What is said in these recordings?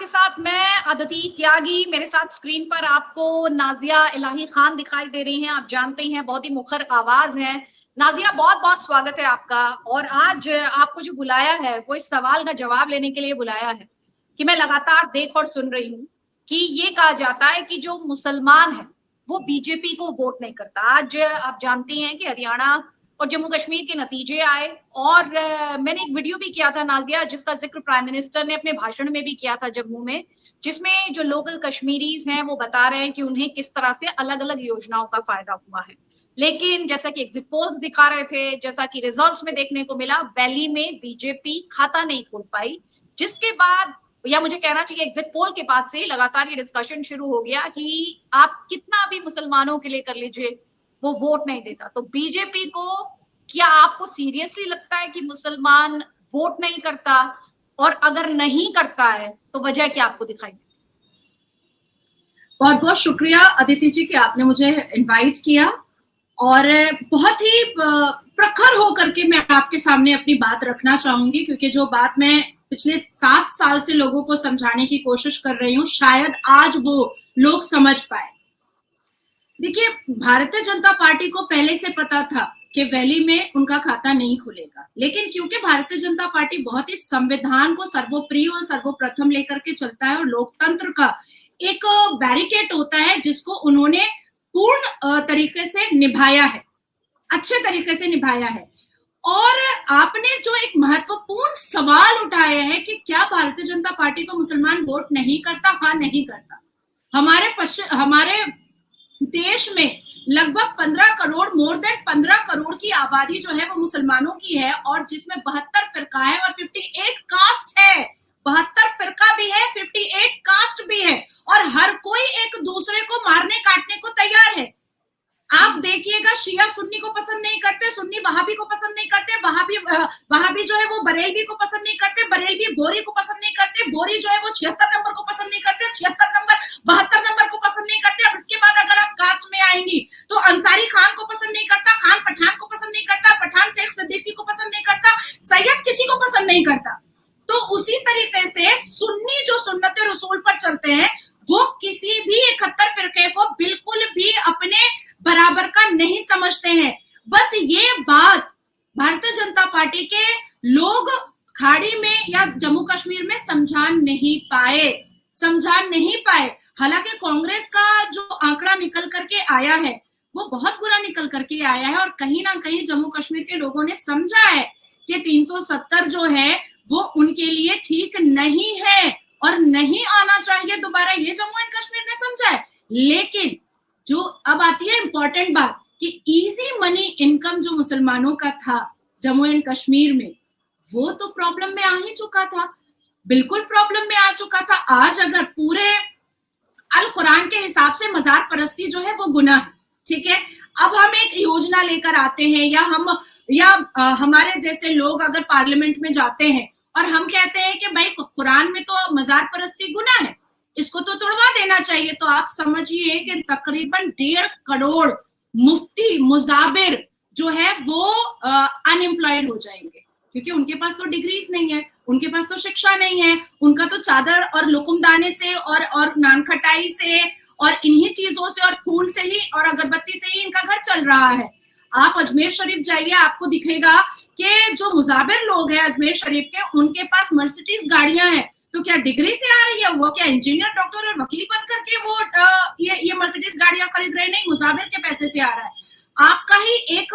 आपके साथ मैं अदिति त्यागी। मेरे साथ स्क्रीन पर आपको नाजिया इलाही खान दिखाई दे रही हैं। आप जानते हैं बहुत ही मुखर आवाज है। नाजिया, बहुत बहुत स्वागत है आपका। और आज आपको जो बुलाया है वो इस सवाल का जवाब लेने के लिए बुलाया है कि मैं लगातार देख और सुन रही हूँ कि ये कहा जाता है कि जो मुसलमान है वो बीजेपी को वोट नहीं करता। आज आप जानती हैं कि हरियाणा और जम्मू कश्मीर के नतीजे आए और मैंने एक वीडियो भी किया था नाजिया, जिसका जिक्र प्राइम मिनिस्टर ने अपने भाषण में भी किया था जम्मू में, जिसमें जो लोकल कश्मीरीज हैं वो बता रहे हैं कि उन्हें किस तरह से अलग अलग योजनाओं का फायदा हुआ है। लेकिन जैसा कि एग्जिट पोल्स दिखा रहे थे, जैसा कि रिजल्ट्स में देखने को मिला, वैली में बीजेपी खाता नहीं खोल पाई, जिसके बाद या मुझे कहना चाहिए एग्जिट पोल के बाद से लगातार ये डिस्कशन शुरू हो गया कि आप कितना भी मुसलमानों के लिए कर लीजिए वो वोट नहीं देता। तो बीजेपी को, क्या आपको सीरियसली लगता है कि मुसलमान वोट नहीं करता? और अगर नहीं करता है तो वजह क्या आपको दिखाई देती? बहुत बहुत शुक्रिया अदिति जी कि आपने मुझे इनवाइट किया और बहुत ही प्रखर होकर के मैं आपके सामने अपनी बात रखना चाहूंगी, क्योंकि जो बात मैं पिछले 7 साल से लोगों को समझाने की कोशिश कर रही हूँ शायद आज वो लोग समझ पाए। देखिए, भारतीय जनता पार्टी को पहले से पता था कि वैली में उनका खाता नहीं खुलेगा, लेकिन क्योंकि भारतीय जनता पार्टी बहुत ही संविधान को सर्वोप्रिय और सर्वप्रथम लेकर के चलता है और लोकतंत्र का एक बैरिकेड होता है जिसको उन्होंने पूर्ण तरीके से निभाया है, अच्छे तरीके से निभाया है। और आपने जो एक महत्वपूर्ण सवाल उठाया है कि क्या भारतीय जनता पार्टी को मुसलमान वोट नहीं करता? हाँ, नहीं करता। हमारे देश में लगभग 15 करोड़, मोर देन 15 करोड़ की आबादी जो है वो मुसलमानों की है, और जिसमें 72 फिरका है और 58 कास्ट है। 72 फिरका भी है, 58 कास्ट भी है, और हर कोई एक दूसरे को मारने काटने को तैयार है। आप देखिएगा, शिया सुन्नी को पसंद नहीं करते, सुन्नी वहाबी को पसंद नहीं करते, वहाबी जो है वो बरेलवी को पसंद नहीं करते, बरेलवी बोरी को पसंद नहीं करते, बोरी जो है वो 76 नंबर को पसंद नहीं करते, 76 नंबर 72 नंबर को पसंद नहीं करते। अब इसके बाद अगर आप कास्ट में आएंगी तो अंसारी खान को पसंद नहीं करता, खान पठान को पसंद नहीं करता, पठान शेख सिद्दीकी को पसंद नहीं करता, सैयद किसी को पसंद नहीं करता। तो उसी तरीके से सुन्नी जो सुन्नत रसूल पर चलते हैं वो किसी भी 71 फिरके को बिल्कुल भी अपने बराबर का नहीं समझते हैं। बस ये बात भारतीय जनता पार्टी के लोग खाड़ी में या जम्मू कश्मीर में समझा नहीं पाए। हालांकि कांग्रेस का जो आंकड़ा निकल करके आया है वो बहुत बुरा निकल करके आया है, और कहीं ना कहीं जम्मू कश्मीर के लोगों ने समझा है कि 370 जो है वो उनके लिए ठीक नहीं है और नहीं आना चाहिए दोबारा, ये जम्मू एंड कश्मीर ने समझा है। लेकिन जो अब आती है इंपॉर्टेंट बात कि इजी मनी इनकम जो मुसलमानों का था जम्मू एंड कश्मीर में, वो तो प्रॉब्लम में आ ही चुका था, बिल्कुल प्रॉब्लम में आ चुका था। आज अगर पूरे अल कुरान के हिसाब से मजार परस्ती जो है वो गुनाह है, ठीक है। अब हम एक योजना लेकर आते हैं या हमारे जैसे लोग अगर पार्लियामेंट में जाते हैं और हम कहते हैं कि भाई कुरान में तो मजार परस्ती गुनाह है, इसको तो तोड़वा देना चाहिए, तो आप समझिए कि तकरीबन 1.5 करोड़ मुफ्ती मुजाबिर जो है वो अनएम्प्लॉयड हो जाएंगे, क्योंकि उनके पास तो डिग्रीज नहीं है, उनके पास तो शिक्षा नहीं है, उनका तो चादर और लुकुमदाने से और नान खटाई से और इन्हीं चीजों से और फूल से ही और अगरबत्ती से ही इनका घर चल रहा है। आप अजमेर शरीफ जाइए, आपको दिखेगा कि जो मुजाबिर लोग हैं अजमेर शरीफ के, उनके पास मर्सिडीज गाड़ियां हैं, तो क्या डिग्री से आ रही है? वो क्या इंजीनियर, डॉक्टर और वकील बन करके वो ये मर्सिडीज गाड़ियां खरीद रहे? नहीं, मुजाबिर के पैसे से आ रहा है। आपका ही एक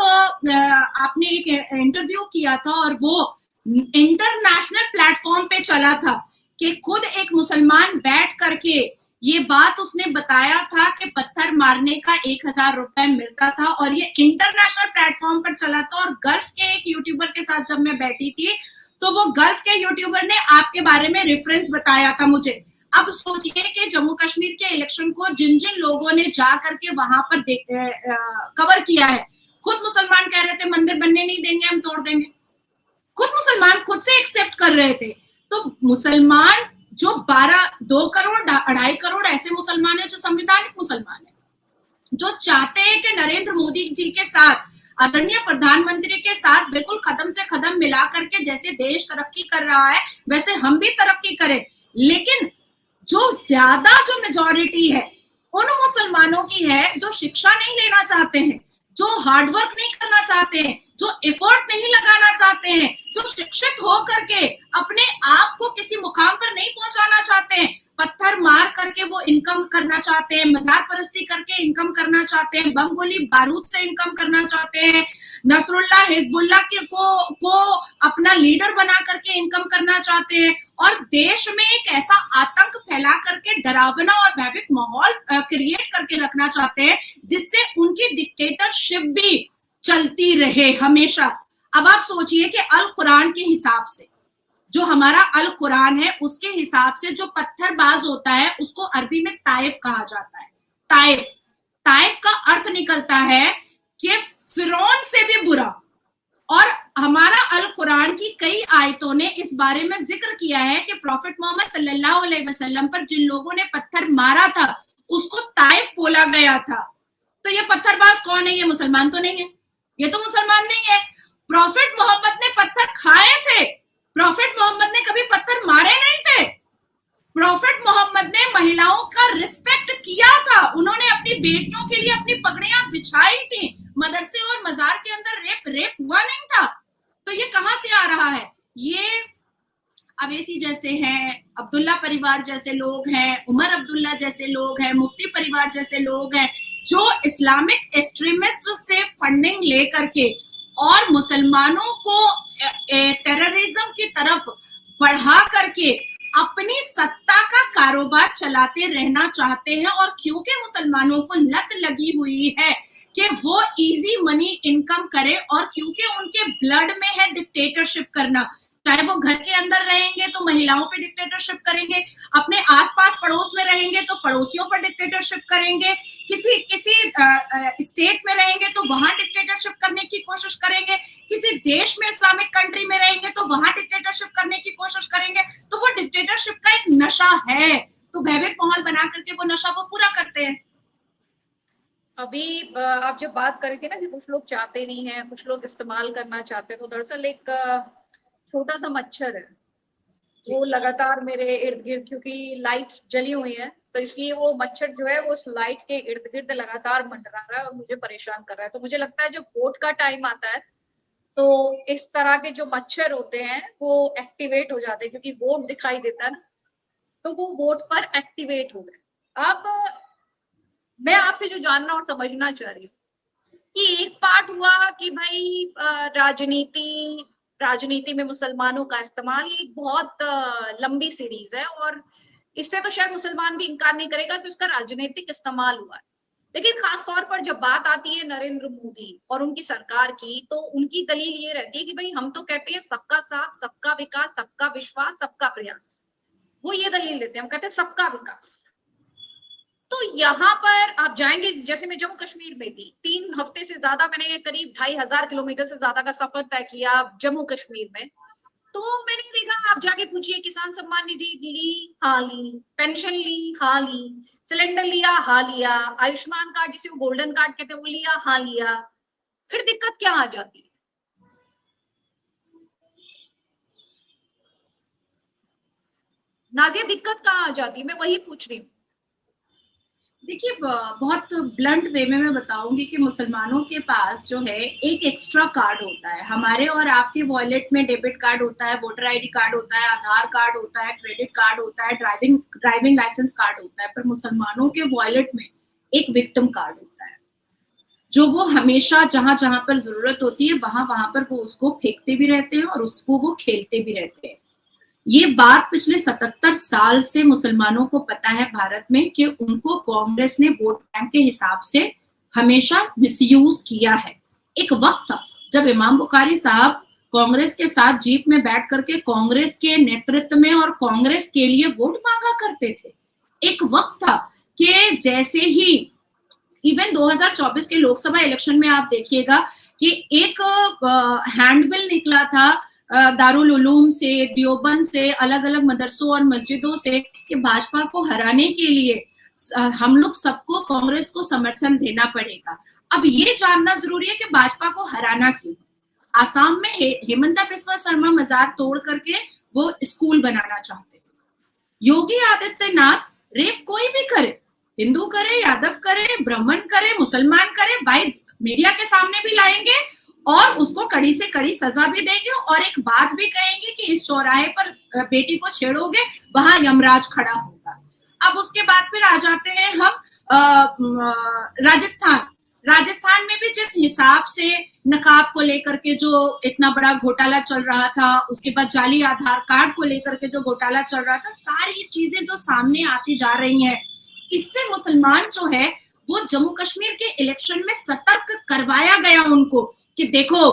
आपने एक इंटरव्यू किया था और वो इंटरनेशनल प्लेटफॉर्म पे चला था कि खुद एक मुसलमान बैठ करके ये बात उसने बताया था कि पत्थर मारने का 1000 रुपए मिलता था, और ये इंटरनेशनल प्लेटफॉर्म पर चला था। और गल्फ के एक यूट्यूबर के साथ जब मैं बैठी थी तो वो गल्फ के यूट्यूबर ने आपके बारे में रेफरेंस बताया था मुझे। अब सोचिए कि जम्मू कश्मीर के इलेक्शन को जिन जिन लोगों ने जा करके वहां पर कवर किया है, खुद मुसलमान कह रहे थे मंदिर बनने नहीं देंगे, हम तोड़ देंगे। खुद मुसलमान खुद से एक्सेप्ट कर रहे थे। तो मुसलमान जो 2 करोड़ 2.5 करोड़ ऐसे मुसलमान है जो संवैधानिक मुसलमान है, जो चाहते हैं कि नरेंद्र मोदी जी के साथ, आदरणीय प्रधानमंत्री के साथ बिल्कुल कदम से कदम मिला करके जैसे देश तरक्की कर रहा है वैसे हम भी तरक्की करें। लेकिन जो ज्यादा जो मेजॉरिटी है उन मुसलमानों की है जो शिक्षा नहीं लेना चाहते हैं, जो हार्डवर्क नहीं करना चाहते हैं, जो एफर्ट नहीं लगाना चाहते हैं, जो शिक्षित हो करके अपने आप को किसी मुकाम पर नहीं पहुंचाना चाहते हैं, पत्थर मार करके वो इनकम करना चाहते हैं, मजार परस्ती करके इनकम करना चाहते हैं, बम गोली बारूद से इनकम करना चाहते हैं, नसरुल्लाह हिजबुल्लाह को अपना लीडर बना करके इनकम करना चाहते हैं, और देश में एक ऐसा आतंक फैला करके डरावना और भयभीत माहौल क्रिएट करके रखना चाहते हैं जिससे उनकी डिक्टेटरशिप भी चलती रहे हमेशा। अब आप सोचिए कि अल कुरान के हिसाब से, जो हमारा अल कुरान है उसके हिसाब से, जो पत्थरबाज होता है उसको अरबी में ताइफ कहा जाता है। ताइफ, ताइफ का अर्थ निकलता है कि फिरौन से भी बुरा। और हमारा अल कुरान की कई आयतों ने इस बारे में जिक्र किया है कि प्रॉफिट मोहम्मद सल्लल्लाहु अलैहि वसल्लम पर जिन लोगों ने पत्थर मारा था उसको ताइफ बोला गया था। तो ये पत्थरबाज कौन है? ये मुसलमान तो नहीं है, ये तो मुसलमान नहीं है। प्रॉफिट मोहम्मद ने पत्थर खाए थे, प्रॉफिट मोहम्मद ने कभी पत्थर मारे नहीं थे। प्रॉफिट मोहम्मद ने महिलाओं का रिस्पेक्ट किया था, उन्होंने अपनी बेटियों के लिए अपनी पगड़ियां बिछाई थी, मदरसे और मजार के अंदर रेप हुआ नहीं था। तो ये कहां से आ रहा है? ये अवैसी जैसे हैं, अब्दुल्ला परिवार जैसे लोग हैं, उमर अब्दुल्ला जैसे लोग हैं, मुफ्ती परिवार जैसे लोग हैं, जो इस्लामिक एक्सट्रीमिस्ट से फंडिंग लेकर के और मुसलमानों को टेररिज्म की तरफ बढ़ा करके अपनी सत्ता का कारोबार चलाते रहना चाहते हैं। और क्योंकि मुसलमानों को लत लगी हुई है कि वो इजी मनी इनकम करे, और क्योंकि उनके ब्लड में है डिक्टेटरशिप करना, चाहे वो घर के अंदर रहेंगे तो महिलाओं पे डिक्टेटरशिप करेंगे, अपने आसपास पड़ोस में रहेंगे तो पड़ोसियों पर डिक्टेटरशिप करेंगे, किसी स्टेट में रहेंगे तो वहां डिक्टेटरशिप करने की कोशिश करेंगे, किसी देश में इस्लामिक कंट्री में रहेंगे तो वहां डिक्टेटरशिप करने की कोशिश करेंगे। तो वो डिक्टेटरशिप का एक नशा है, तो भयभीत माहौल बना करके वो नशा वो पूरा करते हैं। अभी आप जब बात कर रहे थे ना कि कुछ लोग चाहते नहीं है, कुछ लोग इस्तेमाल करना चाहते हैं, तो दरअसल एक छोटा सा मच्छर है, वो लगातार मेरे इर्द गिर्द, क्योंकि लाइट्स जली हुई है तो इसलिए वो मच्छर जो है वो उस लाइट के इर्द गिर्द लगातार मंडरा रहा है और मुझे परेशान कर रहा है। तो मुझे लगता है जब वोट का टाइम आता है तो इस तरह के जो मच्छर होते हैं वो एक्टिवेट हो जाते हैं, क्योंकि वोट दिखाई देता है ना, तो वो वोट पर एक्टिवेट हो गए। अब मैं आपसे जो जानना और समझना चाह रही हूँ कि एक पार्ट हुआ कि भाई राजनीति में मुसलमानों का इस्तेमाल, ये एक बहुत लंबी सीरीज है और इससे तो शायद मुसलमान भी इनकार नहीं करेगा कि उसका राजनीतिक इस्तेमाल हुआ है। लेकिन खासतौर पर जब बात आती है नरेंद्र मोदी और उनकी सरकार की, तो उनकी दलील ये रहती है कि भाई हम तो कहते हैं सबका साथ, सबका विकास, सबका विश्वास, सबका प्रयास। वो ये दलील देते हैं, हम कहते हैं सबका विकास। तो यहाँ पर आप जाएंगे, जैसे मैं जम्मू कश्मीर में थी 3 हफ्ते से ज्यादा, मैंने करीब 2500 किलोमीटर से ज्यादा का सफर तय किया जम्मू कश्मीर में। तो मैंने देखा, आप जाके पूछिए, किसान सम्मान निधि ली, हाँ ली, पेंशन ली, हाँ ली, सिलेंडर लिया, हाँ लिया, आयुष्मान कार्ड जिसे वो गोल्डन कार्ड कहते हैं वो लिया, हाँ लिया। फिर दिक्कत क्या आ जाती है? नाजिया, दिक्कत कहाँ आ जाती है? मैं वही पूछ रही हूँ। देखिए, बहुत ब्लंट वे में मैं बताऊंगी कि मुसलमानों के पास जो है एक एक्स्ट्रा कार्ड होता है। हमारे और आपके वॉलेट में डेबिट कार्ड होता है, वोटर आईडी कार्ड होता है, आधार कार्ड होता है, क्रेडिट कार्ड होता है, ड्राइविंग लाइसेंस कार्ड होता है, पर मुसलमानों के वॉलेट में एक विक्टिम कार्ड होता है, जो वो हमेशा जहां जहां पर जरूरत होती है वहां वहां पर वो उसको फेंकते भी रहते हैं और उसको वो खेलते भी रहते हैं। ये बात पिछले 77 साल से मुसलमानों को पता है भारत में कि उनको कांग्रेस ने वोट बैंक के हिसाब से हमेशा मिसयूज किया है। एक वक्त था जब इमाम बुखारी साहब कांग्रेस के साथ जीप में बैठ करके कांग्रेस के नेतृत्व में और कांग्रेस के लिए वोट मांगा करते थे। एक वक्त था कि जैसे ही इवन 2024 के लोकसभा इलेक्शन में आप देखिएगा कि एक हैंडबिल निकला था दारुल उलूम से, देवबंद से, अलग अलग मदरसों और मस्जिदों से, कि भाजपा को हराने के लिए हम लोग सबको कांग्रेस को समर्थन देना पड़ेगा। अब ये जानना जरूरी है कि भाजपा को हराना क्यों। आसाम में हेमंता बिस्वा शर्मा मजार तोड़ करके वो स्कूल बनाना चाहते हैं, योगी आदित्यनाथ रेप कोई भी करे, हिंदू करे, यादव करे, ब्राह्मण करे, मुसलमान करे, भाई मीडिया के सामने भी लाएंगे और उसको कड़ी से कड़ी सजा भी देंगे और एक बात भी कहेंगे कि इस चौराहे पर बेटी को छेड़ोगे वहां यमराज खड़ा होगा। अब उसके बाद फिर आ जाते हैं हम राजस्थान में भी जिस हिसाब से नकाब को लेकर के जो इतना बड़ा घोटाला चल रहा था, उसके बाद जाली आधार कार्ड को लेकर के जो घोटाला चल रहा था, सारी चीजें जो सामने आती जा रही हैं, इससे मुसलमान जो है वो जम्मू कश्मीर के इलेक्शन में सतर्क करवाया गया उनको कि देखो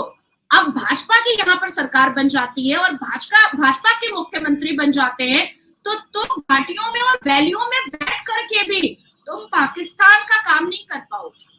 अब भाजपा की यहाँ पर सरकार बन जाती है और भाजपा के मुख्यमंत्री बन जाते हैं तो तुम घाटियों में और वैलियों में बैठ करके भी तुम पाकिस्तान का काम नहीं कर पाओगे।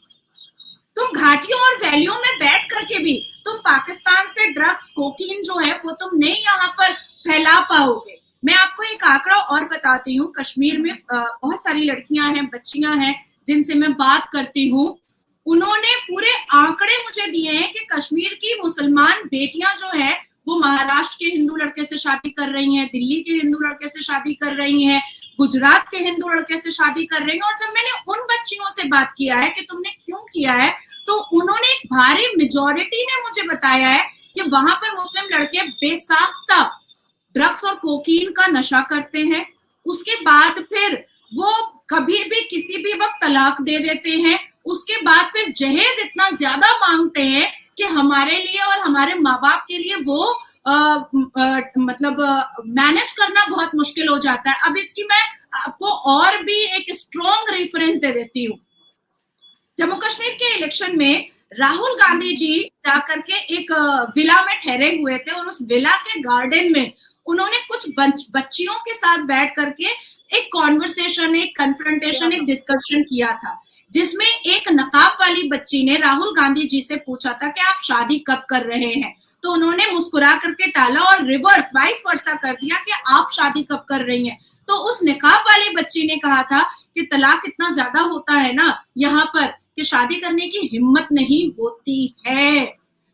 तुम घाटियों और वैलियों में बैठ करके भी तुम पाकिस्तान से ड्रग्स, कोकीन जो है वो तुम नहीं यहाँ पर फैला पाओगे। मैं आपको एक आंकड़ा और बताती हूँ। कश्मीर में बहुत सारी लड़कियां हैं, बच्चियां हैं जिनसे मैं बात करती हूँ, उन्होंने पूरे आंकड़े मुझे दिए हैं कि कश्मीर की मुसलमान बेटियां जो है वो महाराष्ट्र के हिंदू लड़के से शादी कर रही हैं, दिल्ली के हिंदू लड़के से शादी कर रही हैं, गुजरात के हिंदू लड़के से शादी कर रही हैं। और जब मैंने उन बच्चियों से बात किया है कि तुमने क्यों किया है, तो उन्होंने एक भारी मेजॉरिटी ने मुझे बताया है कि वहां पर मुस्लिम लड़के बेसाख्ता ड्रग्स और कोकीन का नशा करते हैं, उसके बाद फिर वो कभी भी किसी भी वक्त तलाक दे देते हैं, उसके बाद फिर जहेज इतना ज्यादा मांगते हैं कि हमारे लिए और हमारे माँ बाप के लिए वो मतलब मैनेज करना बहुत मुश्किल हो जाता है। अब इसकी मैं आपको और भी एक स्ट्रॉन्ग रेफरेंस दे देती हूँ। जम्मू कश्मीर के इलेक्शन में राहुल गांधी जी जाकर के एक विला में ठहरे हुए थे और उस विला के गार्डन में उन्होंने कुछ बच्चियों के साथ बैठ करके एक कॉन्वर्सेशन, एक कन्फ्रंटेशन, एक डिस्कशन किया था, जिसमें एक नकाब वाली बच्ची ने राहुल गांधी जी से पूछा था कि आप शादी कब कर रहे हैं, तो उन्होंने मुस्कुरा करके टाला और रिवर्स वाइस वर्सा कर दिया कि आप शादी कब कर रही हैं। तो उस नकाब वाली बच्ची ने कहा था कि तलाक इतना ज्यादा होता है ना यहाँ पर कि शादी करने की हिम्मत नहीं होती है।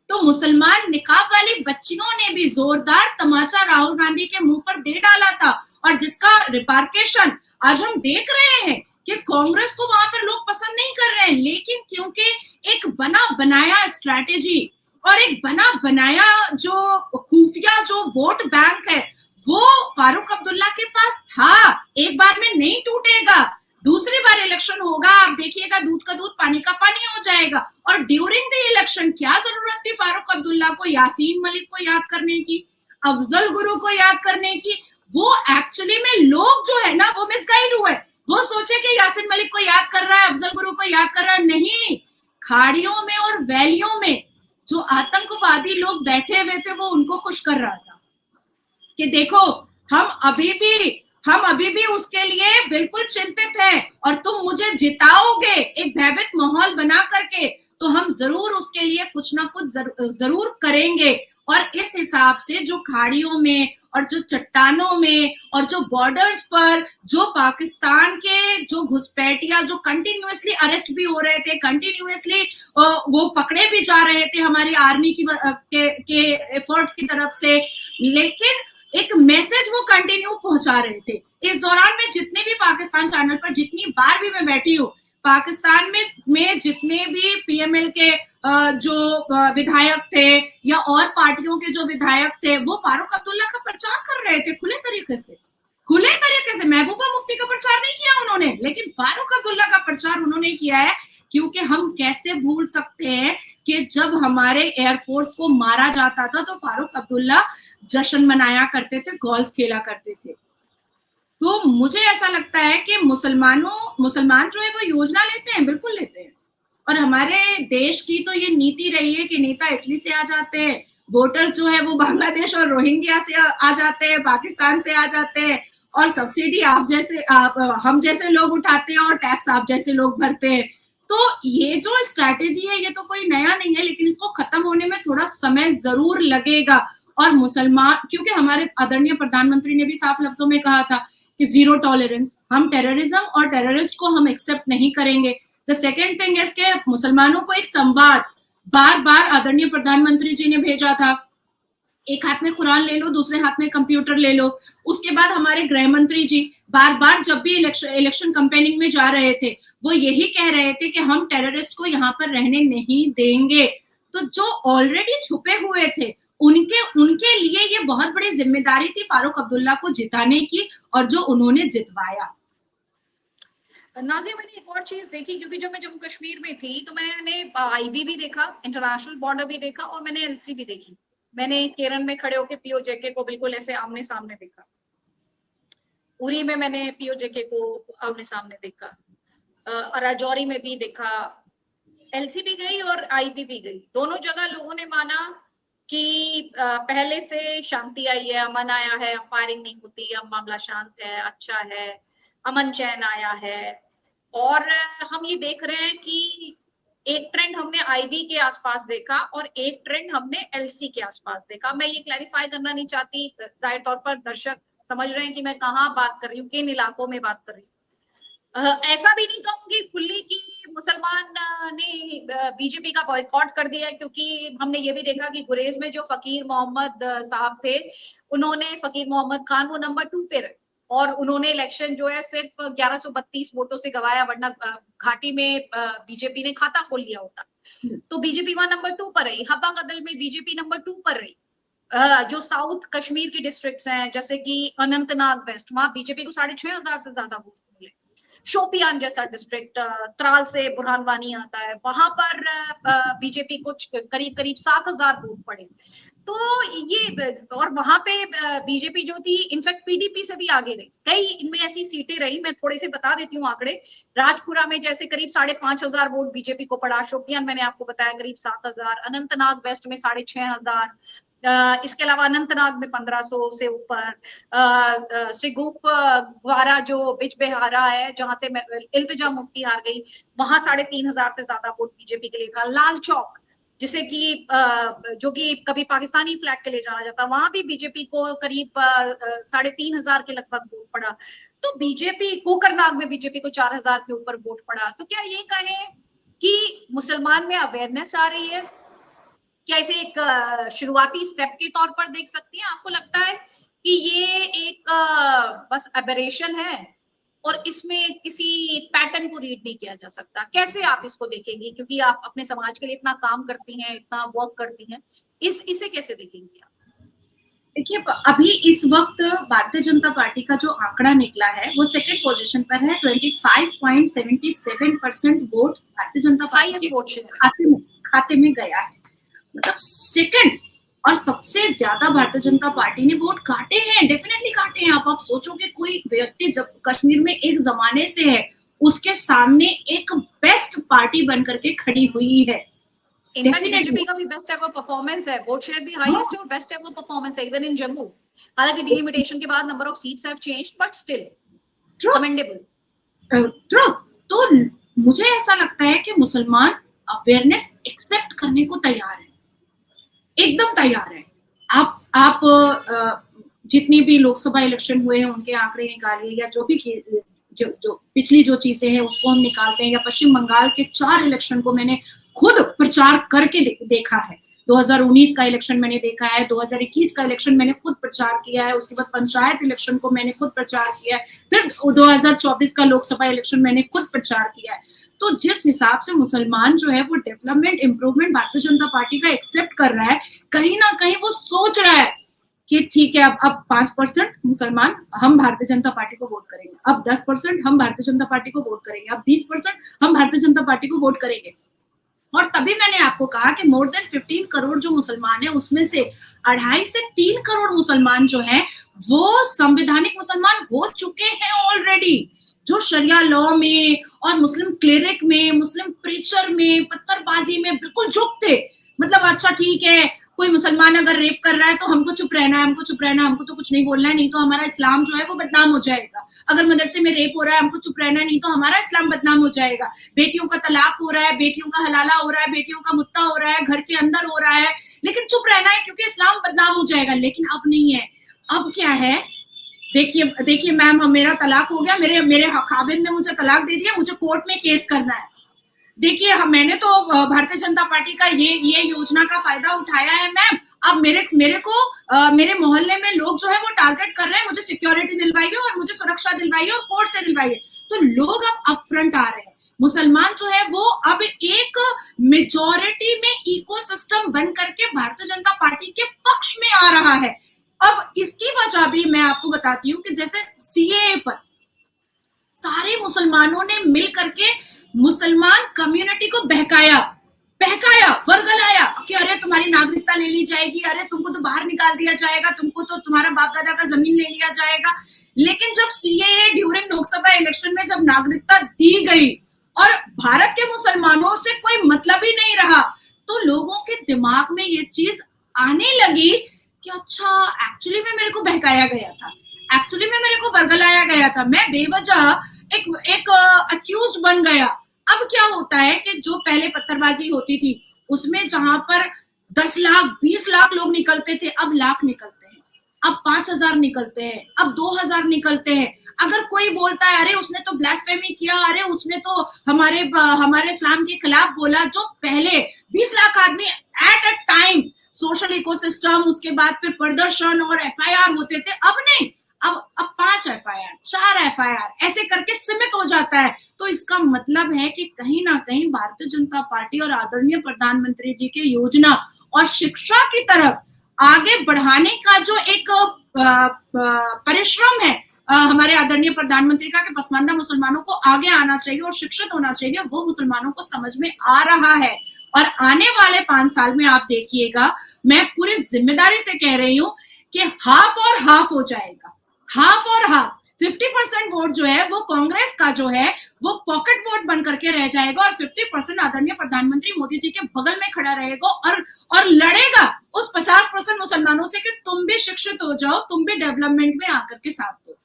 तो मुसलमान निकाब वाली बच्चियों ने भी जोरदार तमाचा राहुल गांधी के मुंह पर दे डाला था, और जिसका रिपार्केशन आज हम देख रहे हैं कि कांग्रेस को वहां पर लोग पसंद नहीं कर रहे हैं, लेकिन क्योंकि एक बना बनाया स्ट्रैटेजी और एक बना बनाया जो खुफिया जो वोट बैंक है वो फारूक अब्दुल्ला के पास था, एक बार में नहीं टूटेगा। दूसरी बार इलेक्शन होगा, आप देखिएगा दूध का दूध पानी का पानी हो जाएगा। और ड्यूरिंग द इलेक्शन क्या जरूरत थी फारूक अब्दुल्ला को यासीन मलिक को याद करने की, अफजल गुरु को याद करने की? वो एक्चुअली में लोग जो है ना वो मिसगाइड हुए, वो सोचे कि यासीन मलिक को याद कर रहा है, अफजल गुरु को याद कर रहा है। नहीं, खाड़ियों में और वैलियों में जो आतंकवादी लोग बैठे हुए थे वो उनको खुश कर रहा था कि देखो हम अभी भी उसके लिए बिल्कुल चिंतित हैं और तुम मुझे जिताओगे एक भयभीत माहौल बना करके, तो हम जरूर उसके लिए कुछ ना कुछ जरूर करेंगे। और इस हिसाब से जो खाड़ियों में और जो चट्टानों में और जो बॉर्डर्स पर जो पाकिस्तान के जो घुसपैठिया जो कंटिन्यूअसली अरेस्ट भी हो रहे थे, कंटिन्यूअसली वो पकड़े भी जा रहे थे हमारी आर्मी के एफर्ट की तरफ से, लेकिन एक मैसेज वो कंटिन्यू पहुंचा रहे थे। इस दौरान में जितने भी पाकिस्तान चैनल पर जितनी बार भी मैं बैठी हूँ, पाकिस्तान में जितने भी पीएमएल के जो विधायक थे या और पार्टियों के जो विधायक थे वो फारूक अब्दुल्ला का प्रचार कर रहे थे खुले तरीके से। महबूबा मुफ्ती का प्रचार नहीं किया उन्होंने, लेकिन फारूक अब्दुल्ला का प्रचार उन्होंने किया है, क्योंकि हम कैसे भूल सकते हैं कि जब हमारे एयरफोर्स को मारा जाता था तो फारूक अब्दुल्ला जश्न मनाया करते थे, गोल्फ खेला करते थे। तो मुझे ऐसा लगता है कि मुसलमान जो है वो योजना लेते हैं, बिल्कुल लेते हैं। और हमारे देश की तो ये नीति रही है कि नेता इटली से आ जाते हैं, वोटर्स जो है वो बांग्लादेश और रोहिंग्या से आ जाते हैं, पाकिस्तान से आ जाते हैं, और सब्सिडी हम जैसे लोग उठाते हैं और टैक्स आप जैसे लोग भरते हैं। तो ये जो स्ट्रैटेजी है ये तो कोई नया नहीं है, लेकिन इसको खत्म होने में थोड़ा समय जरूर लगेगा। और मुसलमान, क्योंकि हमारे आदरणीय प्रधानमंत्री ने भी साफ लफ्जों में कहा था कि जीरो टॉलरेंस, हम टेररिज्म और टेररिस्ट को हम एक्सेप्ट नहीं करेंगे। द सेकेंड थिंग इज के मुसलमानों को एक संवाद बार बार आदरणीय प्रधानमंत्री जी ने भेजा था एक हाथ में कुरान ले लो, दूसरे हाथ में कंप्यूटर ले लो। उसके बाद हमारे गृह मंत्री जी बार बार जब भी इलेक्शन कैंपेनिंग में जा रहे थे, वो यही कह रहे थे कि हम टेररिस्ट को यहाँ पर रहने नहीं देंगे। तो जो ऑलरेडी छुपे हुए थे, उनके उनके लिए ये बहुत बड़ी जिम्मेदारी थी फारूक अब्दुल्ला को जिताने की, और जो उन्होंने जितवाया। नाज़िया, मैंने एक और चीज देखी, क्योंकि जब मैं जम्मू कश्मीर में थी तो मैंने आईबी भी देखा, इंटरनेशनल बॉर्डर भी देखा, और मैंने एलसी भी देखी। मैंने केरन में खड़े होकर पीओजेके को बिल्कुल ऐसे आमने सामने देखा। उरी में मैंने पीओजेके को आमने सामने देखा, राजौरी में भी देखा, एलसी भी गई और आईबी भी गई। दोनों जगह लोगों ने माना कि पहले से शांति आई है, अमन आया है, फायरिंग नहीं होती, अब मामला शांत है, अच्छा है, अमन चैन आया है। और हम ये देख रहे हैं कि एक ट्रेंड हमने आईबी के आसपास देखा और एक ट्रेंड हमने एलसी के आसपास देखा। मैं ये क्लैरिफाई करना नहीं चाहती, जाहिर तौर पर दर्शक समझ रहे हैं कि मैं कहाँ बात कर रही हूँ, किन इलाकों में बात कर रही हूँ। ऐसा भी नहीं कहूंगी फुल्ली कि मुसलमान ने बीजेपी का बॉयकॉट कर दिया है, क्योंकि हमने ये भी देखा कि गुरेज में जो फकीर मोहम्मद साहब थे, उन्होंने, फकीर मोहम्मद खान, वो नंबर 2 पे रहे और उन्होंने इलेक्शन जो है सिर्फ 1132 वोटों से गवाया, वरना घाटी में बीजेपी ने खाता खोल लिया होता। तो बीजेपी वहां नंबर 2 पर रही। हब्बा कदल में बीजेपी नंबर 2 पर रही। जो साउथ कश्मीर की डिस्ट्रिक्ट्स हैं, जैसे कि अनंतनाग वेस्ट, वहां बीजेपी को 6500 से ज्यादा वोट मिले। शोपियान जैसा डिस्ट्रिक्ट, त्राल से बुरहान वानी आता है, वहां पर बीजेपी को करीब करीब 7000 वोट पड़े। तो ये, और वहां पे बीजेपी जो थी इनफैक्ट पीडीपी से भी आगे रही। कई इनमें ऐसी सीटें रही, मैं थोड़े से बता देती हूँ आंकड़े। राजपुरा में जैसे करीब 5500 वोट बीजेपी को पड़ा, शोपियान मैंने आपको बताया करीब 7000, अनंतनाग वेस्ट में 6500, इसके अलावा अनंतनाग में 1500 से ऊपर, सिगुफवारा जो बिजबेहारा है, जहां से इल्तिजा मुफ्ती हार गई, वहां 3500 से ज्यादा वोट बीजेपी के लिए था। लाल चौक, जिसे कि जो कि कभी पाकिस्तानी फ्लैग के लिए जाना जाता, वहां भी बीजेपी को करीब 3500 के लगभग वोट पड़ा। तो बीजेपी, कोकरनाग में बीजेपी को 4000 के ऊपर वोट पड़ा। तो क्या ये कहें कि मुसलमान में अवेयरनेस आ रही है? क्या इसे एक शुरुआती स्टेप के तौर पर देख सकती हैं? आपको लगता है कि ये एक बस एबरेशन है और इसमें किसी पैटर्न को रीड नहीं किया जा सकता? कैसे आप इसको देखेंगी, क्योंकि आप अपने समाज के लिए इतना काम करती हैं, इतना वर्क करती हैं, इसे कैसे देखेंगी आप? देखिए, अभी इस वक्त भारतीय जनता पार्टी का जो आंकड़ा निकला है वो सेकंड पोजीशन पर है। 25.77% वोट भारतीय जनता पार्टी के खाते में गया है, मतलब सेकंड। और सबसे ज्यादा भारतीय जनता पार्टी ने वोट काटे हैं, डेफिनेटली काटे हैं। आप सोचोगे कोई व्यक्ति जब कश्मीर में एक जमाने से है, उसके सामने एक बेस्ट पार्टी बनकर के खड़ी हुई है। बीजेपी का भी बेस्ट एवर परफॉर्मेंस है, वोट शेयर भी हाईएस्ट और बेस्ट एवर परफॉर्मेंस है इवन इन जम्मू। हालांकि डिलिमिटेशन के बाद number of seats have changed, but still commendable. True. तो मुझे ऐसा लगता है कि मुसलमान अवेयरनेस एक्सेप्ट करने को तैयार है, एकदम तैयार है। आप जितनी भी लोकसभा इलेक्शन हुए हैं उनके आंकड़े निकालिए, या जो भी जो पिछली जो चीजें हैं उसको हम निकालते हैं, या पश्चिम बंगाल के 4 इलेक्शन को मैंने खुद प्रचार करके देखा है। 2019 का इलेक्शन मैंने देखा है, 2021 का इलेक्शन मैंने खुद प्रचार किया है, उसके बाद पंचायत इलेक्शन को मैंने खुद प्रचार किया है, फिर 2024 का लोकसभा इलेक्शन मैंने खुद प्रचार किया है। तो जिस हिसाब से मुसलमान जो है वो development, improvement Bharatiya Janata party का एक्सेप्ट कर रहा है, कहीं ना कहीं वो सोच रहा है कि ठीक है, अब 5% मुसलमान हम भारतीय जनता पार्टी को वोट करेंगे, अब 10% हम भारतीय जनता पार्टी को वोट करेंगे, अब 20% हम भारतीय जनता पार्टी को वोट करेंगे। और तभी मैंने आपको कहा कि मोर देन 15 करोड़ जो मुसलमान है, उसमें से 2.5 से 3 करोड़ मुसलमान जो हैं वो संवैधानिक मुसलमान हो चुके हैं ऑलरेडी, जो शरिया लॉ में और मुस्लिम क्लेरिक में, मुस्लिम प्रीचर में, पत्थरबाजी में बिल्कुल झुक थे। मतलब अच्छा ठीक है, कोई मुसलमान अगर रेप कर रहा है तो हमको चुप रहना है, हमको चुप रहना है, हमको तो कुछ नहीं बोलना है, नहीं तो हमारा इस्लाम जो है वो बदनाम हो जाएगा। अगर मदरसे में रेप हो रहा है, हमको चुप रहना है, नहीं तो हमारा इस्लाम बदनाम हो जाएगा। बेटियों का तलाक हो रहा है, बेटियों का हलाला हो रहा है, बेटियों का मुत्ता हो रहा है, घर के अंदर हो रहा है, लेकिन चुप रहना है क्योंकि इस्लाम बदनाम हो जाएगा। लेकिन अब नहीं है, अब क्या है, देखिए मैम, मेरा तलाक हो गया, मेरे खाविंद ने मुझे तलाक दे दिया, मुझे कोर्ट में केस करना है। देखिए मैंने तो भारतीय जनता पार्टी का ये योजना का फायदा उठाया है मैम, अब मेरे मोहल्ले में लोग जो है वो टारगेट कर रहे हैं, मुझे सिक्योरिटी दिलवाइए और मुझे सुरक्षा दिलवाइए और कोर्ट से दिलवाइए। तो लोग अब अपफ्रंट आ रहे हैं। मुसलमान जो है वो अब एक मेजॉरिटी में इकोसिस्टम बन करके भारतीय जनता पार्टी के पक्ष में आ रहा है। अब इसकी वजह भी मैं आपको बताती हूँ कि जैसे सीएए पर सारे मुसलमानों ने मिल करके मुसलमान कम्युनिटी को बहकाया, वर्गलाया कि अरे तुम्हारी नागरिकता ले ली जाएगी, अरे तुमको तो बाहर निकाल दिया जाएगा, तुमको तो तुम्हारा बाप दादा का जमीन ले लिया जाएगा। लेकिन जब सीएए ड्यूरिंग लोकसभा इलेक्शन में जब नागरिकता दी गई और भारत के मुसलमानों से कोई मतलब ही नहीं रहा, तो लोगों के दिमाग में ये चीज आने लगी कि अच्छा एक्चुअली में मेरे को बहकाया गया था, एक्चुअली में मेरे को वर्गलाया गया था, मैं बेवजह एक अक्यूज बन गया। अब क्या होता है कि जो पहले पत्थरबाजी होती थी उसमें जहां पर 10 लाख 20 लाख लोग निकलते थे, अब लाख निकलते हैं, अब 5,000 निकलते हैं, अब 2,000 निकलते हैं। अगर कोई बोलता है अरे उसने तो ब्लास्फेमी किया, अरे उसने तो हमारे इस्लाम के खिलाफ बोला, जो पहले 20 लाख आदमी at a time social ecosystem, उसके बाद फिर प्रदर्शन और एफआईआर होते थे, अब नहीं, अब 5 एफआईआर 4 एफआईआर ऐसे करके सीमित हो जाता है। तो इसका मतलब है कि कहीं ना कहीं भारतीय जनता पार्टी और आदरणीय प्रधानमंत्री जी की योजना और शिक्षा की तरफ आगे बढ़ाने का जो एक परिश्रम है हमारे आदरणीय प्रधानमंत्री का कि पसमानदा मुसलमानों को आगे आना चाहिए और शिक्षित होना चाहिए, वो मुसलमानों को समझ में आ रहा है। और आने वाले 5 साल में आप देखिएगा, मैं पूरी जिम्मेदारी से कह रही हूं कि हाफ और हाफ हो जाएगा, हाफ और हाफ। 50% वोट जो है वो कांग्रेस का जो है वो पॉकेट वोट बन करके रह जाएगा और 50% आदरणीय प्रधानमंत्री मोदी जी के बगल में खड़ा रहेगा और लड़ेगा उस 50% मुसलमानों से कि तुम भी शिक्षित हो जाओ, तुम भी डेवलपमेंट में आकर के साथ दो।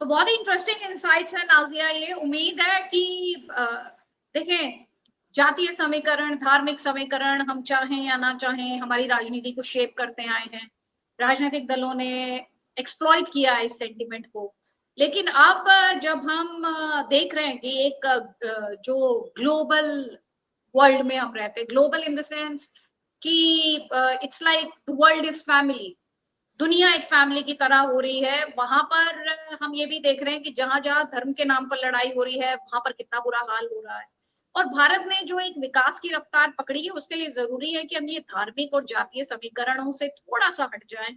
तो बहुत ही इंटरेस्टिंग इंसाइट्स है नाजिया। ये उम्मीद है कि देखें, जातीय समीकरण, धार्मिक समीकरण हम चाहें या ना चाहें हमारी राजनीति को शेप करते आए हैं। राजनीतिक दलों ने एक्सप्लॉइट किया है इस सेंटिमेंट को। लेकिन अब जब हम देख रहे हैं कि एक जो ग्लोबल वर्ल्ड में हम रहते हैं, ग्लोबल इन द सेंस कि it's like the world is family, दुनिया एक फैमिली की तरह हो रही है, वहां पर हम ये भी देख रहे हैं कि जहां जहां धर्म के नाम पर लड़ाई हो रही है वहां पर कितना बुरा हाल हो रहा है। और भारत ने जो एक विकास की रफ्तार पकड़ी है उसके लिए जरूरी है कि हम ये धार्मिक और जातीय समीकरणों से थोड़ा सा हट जाएं।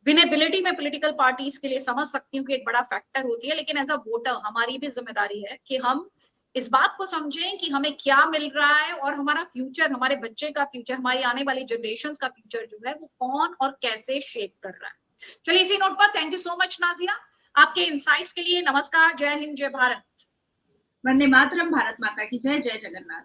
विनेबिलिटी में पॉलिटिकल पार्टीज के लिए समझ सकती हूँ कि एक बड़ा फैक्टर होती है, लेकिन एज अ वोटर हमारी भी जिम्मेदारी है कि हम इस बात को समझें कि हमें क्या मिल रहा है और हमारा फ्यूचर, हमारे बच्चे का फ्यूचर, हमारी आने वाली जनरेशन का फ्यूचर जो है वो कौन और कैसे शेप कर रहा है। चलिए इसी नोट पर thank you so much Nazia आपके इनसाइट्स के लिए। नमस्कार, जय हिंद, जय भारत, वंदे मातरम, भारत माता की जय, जय जगन्नाथ।